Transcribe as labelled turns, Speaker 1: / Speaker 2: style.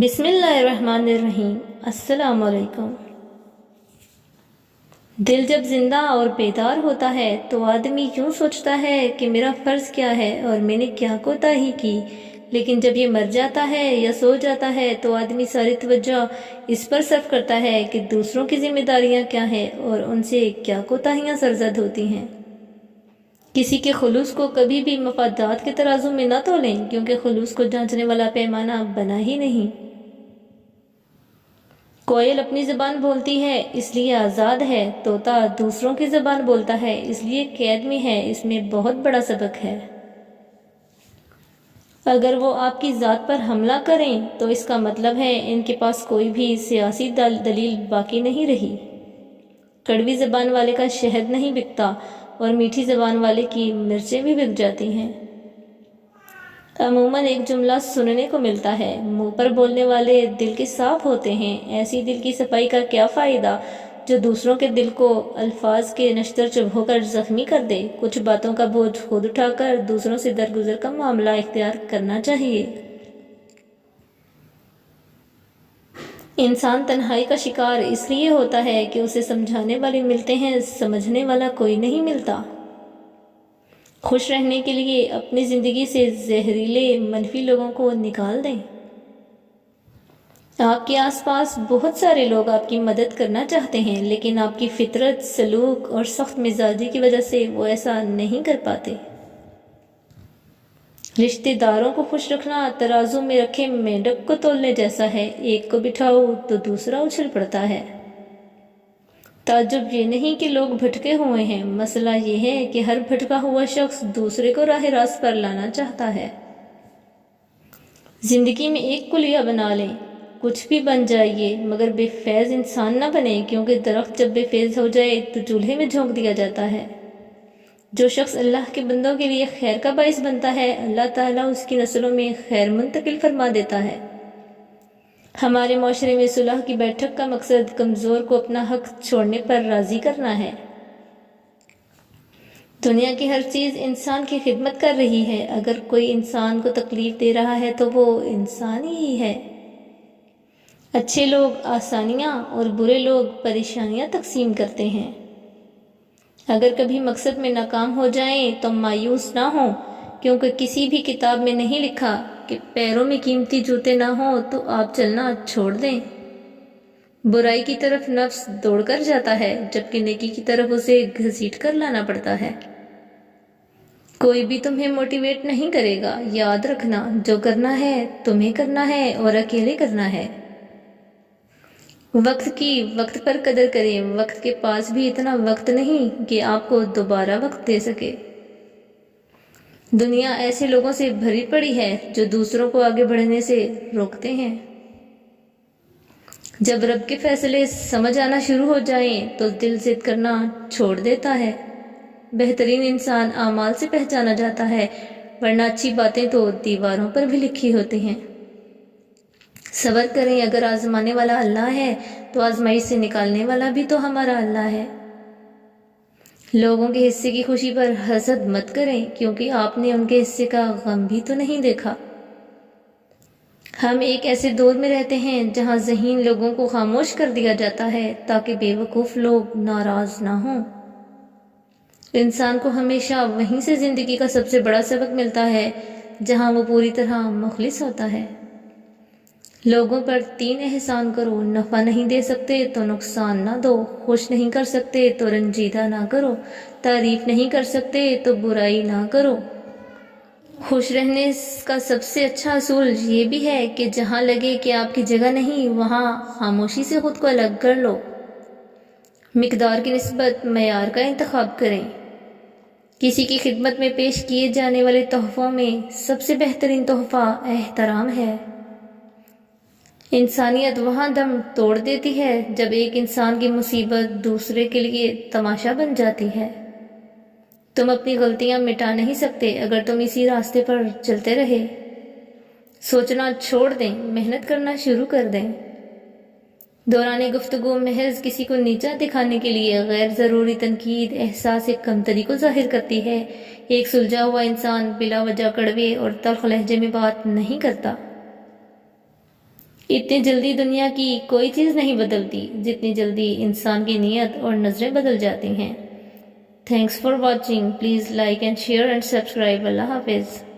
Speaker 1: بسم اللہ الرحمن الرحیم۔ السلام علیکم۔ دل جب زندہ اور بیدار ہوتا ہے تو آدمی یوں سوچتا ہے کہ میرا فرض کیا ہے اور میں نے کیا کوتاہی کی، لیکن جب یہ مر جاتا ہے یا سو جاتا ہے تو آدمی ساری توجہ اس پر صرف کرتا ہے کہ دوسروں کی ذمہ داریاں کیا ہیں اور ان سے کیا کوتاہیاں سرزد ہوتی ہیں۔ کسی کے خلوص کو کبھی بھی مفادات کے ترازو میں نہ تولیں، کیونکہ خلوص کو جانچنے والا پیمانہ بنا ہی نہیں۔ کوئل اپنی زبان بولتی ہے اس لیے آزاد ہے، طوطا دوسروں کی زبان بولتا ہے اس لیے قید میں ہے۔ اس میں بہت بڑا سبق ہے۔ اگر وہ آپ کی ذات پر حملہ کریں تو اس کا مطلب ہے ان کے پاس کوئی بھی سیاسی دلیل باقی نہیں رہی۔ کڑوی زبان والے کا شہد نہیں بکتا اور میٹھی زبان والے کی مرچیں بھی بک جاتی ہیں۔ عموماً ایک جملہ سننے کو ملتا ہے، منہ پر بولنے والے دل کے صاف ہوتے ہیں۔ ایسی دل کی صفائی کا کیا فائدہ جو دوسروں کے دل کو الفاظ کے نشتر چبھو کر زخمی کر دے۔ کچھ باتوں کا بوجھ خود اٹھا کر دوسروں سے درگزر کا معاملہ اختیار کرنا چاہیے۔ انسان تنہائی کا شکار اس لیے ہوتا ہے کہ اسے سمجھانے والے ملتے ہیں، سمجھنے والا کوئی نہیں ملتا۔ خوش رہنے کے لیے اپنی زندگی سے زہریلے منفی لوگوں کو نکال دیں۔ آپ کے آس پاس بہت سارے لوگ آپ کی مدد کرنا چاہتے ہیں، لیکن آپ کی فطرت، سلوک اور سخت مزاجی کی وجہ سے وہ ایسا نہیں کر پاتے۔ رشتہ داروں کو خوش رکھنا ترازو میں رکھے مینڈک کو تولنے جیسا ہے، ایک کو بٹھاؤ تو دوسرا اچھل پڑتا ہے۔ تعجب یہ نہیں کہ لوگ بھٹکے ہوئے ہیں، مسئلہ یہ ہے کہ ہر بھٹکا ہوا شخص دوسرے کو راہ راست پر لانا چاہتا ہے۔ زندگی میں ایک کلیہ بنا لیں، کچھ بھی بن جائیے مگر بے فیض انسان نہ بنے، کیونکہ درخت جب بے فیض ہو جائے تو چولہے میں جھونک دیا جاتا ہے۔ جو شخص اللہ کے بندوں کے لیے خیر کا باعث بنتا ہے، اللہ تعالیٰ اس کی نسلوں میں خیر منتقل فرما دیتا ہے۔ ہمارے معاشرے میں صلح کی بیٹھک کا مقصد کمزور کو اپنا حق چھوڑنے پر راضی کرنا ہے۔ دنیا کی ہر چیز انسان کی خدمت کر رہی ہے۔ اگر کوئی انسان کو تکلیف دے رہا ہے تو وہ انسان ہی ہے۔ اچھے لوگ آسانیاں اور برے لوگ پریشانیاں تقسیم کرتے ہیں۔ اگر کبھی مقصد میں ناکام ہو جائیں تو مایوس نہ ہوں، کیونکہ کسی بھی کتاب میں نہیں لکھا کہ پیروں میں قیمتی جوتے نہ ہوں تو آپ چلنا چھوڑ دیں۔ برائی کی طرف نفس دوڑ کر جاتا ہے، جبکہ نیکی کی طرف اسے گھسیٹ کر لانا پڑتا ہے۔ کوئی بھی تمہیں موٹیویٹ نہیں کرے گا۔ یاد رکھنا، جو کرنا ہے تمہیں کرنا ہے اور اکیلے کرنا ہے۔ وقت کی وقت پر قدر کریں۔ وقت کے پاس بھی اتنا وقت نہیں کہ آپ کو دوبارہ وقت دے سکے۔ دنیا ایسے لوگوں سے بھری پڑی ہے جو دوسروں کو آگے بڑھنے سے روکتے ہیں۔ جب رب کے فیصلے سمجھ آنا شروع ہو جائیں تو دل ضد کرنا چھوڑ دیتا ہے۔ بہترین انسان اعمال سے پہچانا جاتا ہے، ورنہ اچھی باتیں تو دیواروں پر بھی لکھی ہوتی ہیں۔ صبر کریں، اگر آزمانے والا اللہ ہے تو آزمائش سے نکالنے والا بھی تو ہمارا اللہ ہے۔ لوگوں کے حصے کی خوشی پر حسد مت کریں، کیونکہ آپ نے ان کے حصے کا غم بھی تو نہیں دیکھا۔ ہم ایک ایسے دور میں رہتے ہیں جہاں ذہین لوگوں کو خاموش کر دیا جاتا ہے تاکہ بے وقوف لوگ ناراض نہ ہوں۔ انسان کو ہمیشہ وہیں سے زندگی کا سب سے بڑا سبق ملتا ہے جہاں وہ پوری طرح مخلص ہوتا ہے۔ لوگوں پر 3 احسان کرو، نفع نہیں دے سکتے تو نقصان نہ دو، خوش نہیں کر سکتے تو رنجیدہ نہ کرو، تعریف نہیں کر سکتے تو برائی نہ کرو۔ خوش رہنے کا سب سے اچھا اصول یہ بھی ہے کہ جہاں لگے کہ آپ کی جگہ نہیں، وہاں خاموشی سے خود کو الگ کر لو۔ مقدار کی نسبت معیار کا انتخاب کریں۔ کسی کی خدمت میں پیش کیے جانے والے تحفوں میں سب سے بہترین تحفہ احترام ہے۔ انسانیت وہاں دم توڑ دیتی ہے جب ایک انسان کی مصیبت دوسرے کے لیے تماشا بن جاتی ہے۔ تم اپنی غلطیاں مٹا نہیں سکتے اگر تم اسی راستے پر چلتے رہے۔ سوچنا چھوڑ دیں، محنت کرنا شروع کر دیں۔ دوران گفتگو محض کسی کو نیچا دکھانے کے لیے غیر ضروری تنقید احساس کمتری کو ظاہر کرتی ہے۔ ایک سلجھا ہوا انسان بلا وجہ کڑوے اور تلخ لہجے میں بات نہیں کرتا۔ اتنی جلدی دنیا کی کوئی چیز نہیں بدلتی جتنی جلدی انسان کی نیت اور نظریں بدل جاتی ہیں۔ Thanks for watching, please like and share and subscribe. اللہ حافظ۔